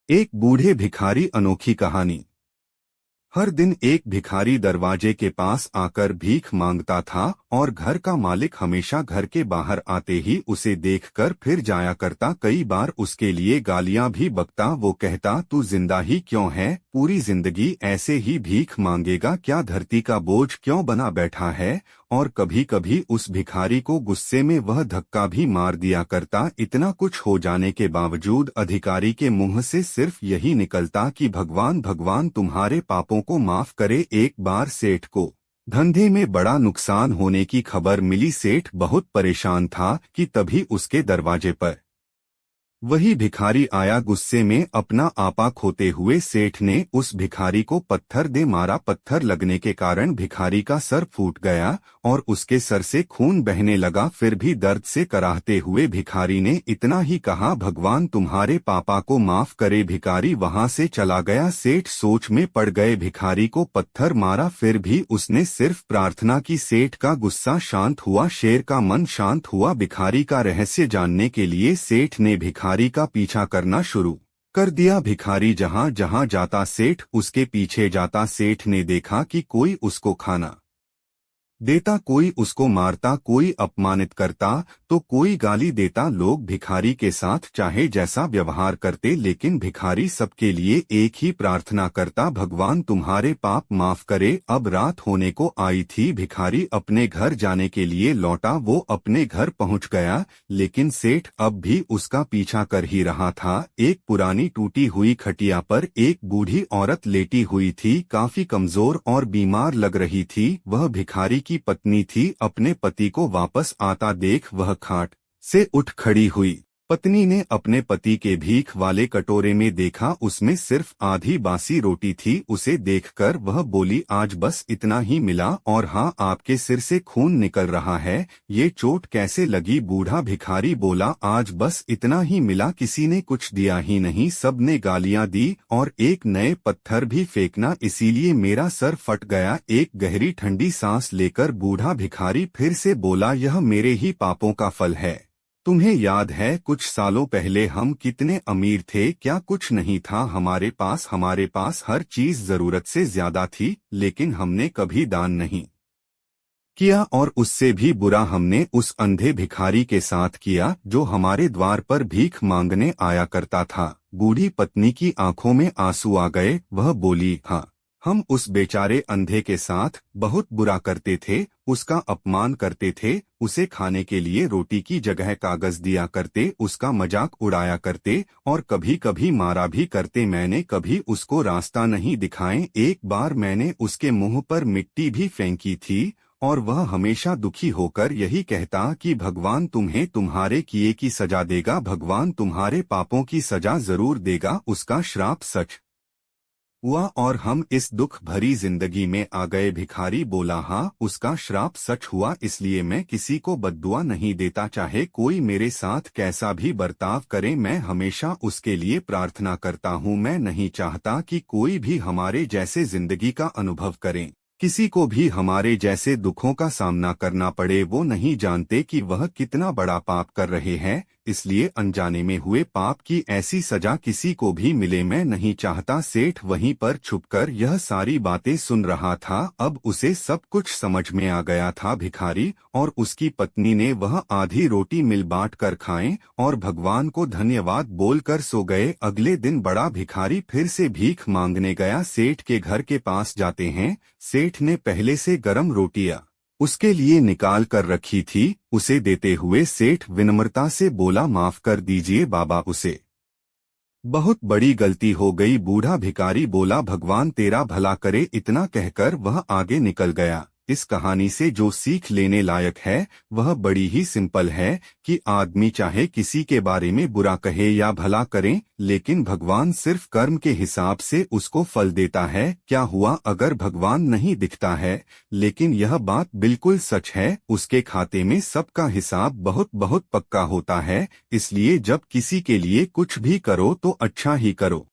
एक बूढ़े भिखारी अनोखी कहानी। हर दिन एक भिखारी दरवाजे के पास आकर भीख मांगता था और घर का मालिक हमेशा घर के बाहर आते ही उसे देखकर फिर जाया करता। कई बार उसके लिए गालियां भी बकता। वो कहता, तू जिंदा ही क्यों है? पूरी जिंदगी ऐसे ही भीख मांगेगा क्या? धरती का बोझ क्यों बना बैठा है? और कभी कभी उस भिखारी को गुस्से में वह धक्का भी मार दिया करता। इतना कुछ हो जाने के बावजूद अधिकारी के मुंह से सिर्फ यही निकलता कि भगवान भगवान तुम्हारे पापों को माफ करे। एक बार सेठ को धंधे में बड़ा नुकसान होने की खबर मिली। सेठ बहुत परेशान था कि तभी उसके दरवाजे पर वही भिखारी आया। गुस्से में अपना आपा खोते हुए सेठ ने उस भिखारी को पत्थर दे मारा। पत्थर लगने के कारण भिखारी का सर फूट गया और उसके सर से खून बहने लगा। फिर भी दर्द से कराहते हुए भिखारी ने इतना ही कहा, भगवान तुम्हारे पापा को माफ करे। भिखारी वहां से चला गया। सेठ सोच में पड़ गए। भिखारी को पत्थर मारा फिर भी उसने सिर्फ प्रार्थना की। सेठ का गुस्सा शांत हुआ, शेर का मन शांत हुआ। भिखारी का रहस्य जानने के लिए सेठ ने भिखारी का पीछा करना शुरू कर दिया। भिखारी जहां जहां जाता सेठ उसके पीछे जाता। सेठ ने देखा कि कोई उसको खाना देता, कोई उसको मारता, कोई अपमानित करता तो कोई गाली देता। लोग भिखारी के साथ चाहे जैसा व्यवहार करते, लेकिन भिखारी सबके लिए एक ही प्रार्थना करता, भगवान तुम्हारे पाप माफ करे। अब रात होने को आई थी। भिखारी अपने घर जाने के लिए लौटा। वो अपने घर पहुंच गया, लेकिन सेठ अब भी उसका पीछा कर ही रहा था। एक पुरानी टूटी हुई खटिया पर एक बूढ़ी औरत लेटी हुई थी, काफी कमजोर और बीमार लग रही थी। वह भिखारी की पत्नी थी। अपने पति को वापस आता देख वह खाट से उठ खड़ी हुई। पत्नी ने अपने पति के भीख वाले कटोरे में देखा, उसमें सिर्फ आधी बासी रोटी थी। उसे देखकर वह बोली, आज बस इतना ही मिला और हाँ, आपके सिर से खून निकल रहा है, ये चोट कैसे लगी? बूढ़ा भिखारी बोला, आज बस इतना ही मिला, किसी ने कुछ दिया ही नहीं, सबने गालियां दी और एक नए पत्थर भी फेंकना, इसीलिए मेरा सर फट गया। एक गहरी ठंडी सांस लेकर बूढ़ा भिखारी फिर से बोला, यह मेरे ही पापों का फल है। तुम्हें याद है कुछ सालों पहले हम कितने अमीर थे? क्या कुछ नहीं था हमारे पास हर चीज जरूरत से ज्यादा थी, लेकिन हमने कभी दान नहीं किया और उससे भी बुरा हमने उस अंधे भिखारी के साथ किया जो हमारे द्वार पर भीख मांगने आया करता था। बूढ़ी पत्नी की आंखों में आंसू आ गए। वह बोली, हाँ, हम उस बेचारे अंधे के साथ बहुत बुरा करते थे, उसका अपमान करते थे, उसे खाने के लिए रोटी की जगह कागज दिया करते, उसका मजाक उड़ाया करते और कभी कभी मारा भी करते। मैंने कभी उसको रास्ता नहीं दिखाए। एक बार मैंने उसके मुंह पर मिट्टी भी फेंकी थी और वह हमेशा दुखी होकर यही कहता कि भगवान तुम्हें तुम्हारे किए की सजा देगा, भगवान तुम्हारे पापों की सजा जरूर देगा। उसका श्राप सच हुआ और हम इस दुख भरी जिंदगी में आ गए। भिखारी बोला, हाँ, उसका श्राप सच हुआ, इसलिए मैं किसी को बद्दुआ नहीं देता। चाहे कोई मेरे साथ कैसा भी बर्ताव करे, मैं हमेशा उसके लिए प्रार्थना करता हूँ। मैं नहीं चाहता कि कोई भी हमारे जैसे जिंदगी का अनुभव करे, किसी को भी हमारे जैसे दुखों का सामना करना पड़े। वो नहीं जानते कि वह कितना बड़ा पाप कर रहे हैं, इसलिए अनजाने में हुए पाप की ऐसी सजा किसी को भी मिले, मैं नहीं चाहता। सेठ वहीं पर छुपकर यह सारी बातें सुन रहा था। अब उसे सब कुछ समझ में आ गया था। भिखारी और उसकी पत्नी ने वह आधी रोटी मिल बांट कर खाएं और भगवान को धन्यवाद बोलकर सो गए। अगले दिन बड़ा भिखारी फिर से भीख मांगने गया। सेठ के घर के पास जाते हैं। सेठ ने पहले से गरम रोटियां उसके लिए निकाल कर रखी थी। उसे देते हुए सेठ विनम्रता से बोला, माफ कर दीजिए बाबा, उसे बहुत बड़ी गलती हो गई। बूढ़ा भिखारी बोला, भगवान तेरा भला करे। इतना कहकर वह आगे निकल गया। इस कहानी से जो सीख लेने लायक है वह बड़ी ही सिंपल है कि आदमी चाहे किसी के बारे में बुरा कहे या भला करे, लेकिन भगवान सिर्फ कर्म के हिसाब से उसको फल देता है। क्या हुआ अगर भगवान नहीं दिखता है? लेकिन यह बात बिल्कुल सच है, उसके खाते में सबका हिसाब बहुत बहुत पक्का होता है। इसलिए जब किसी के लिए कुछ भी करो तो अच्छा ही करो।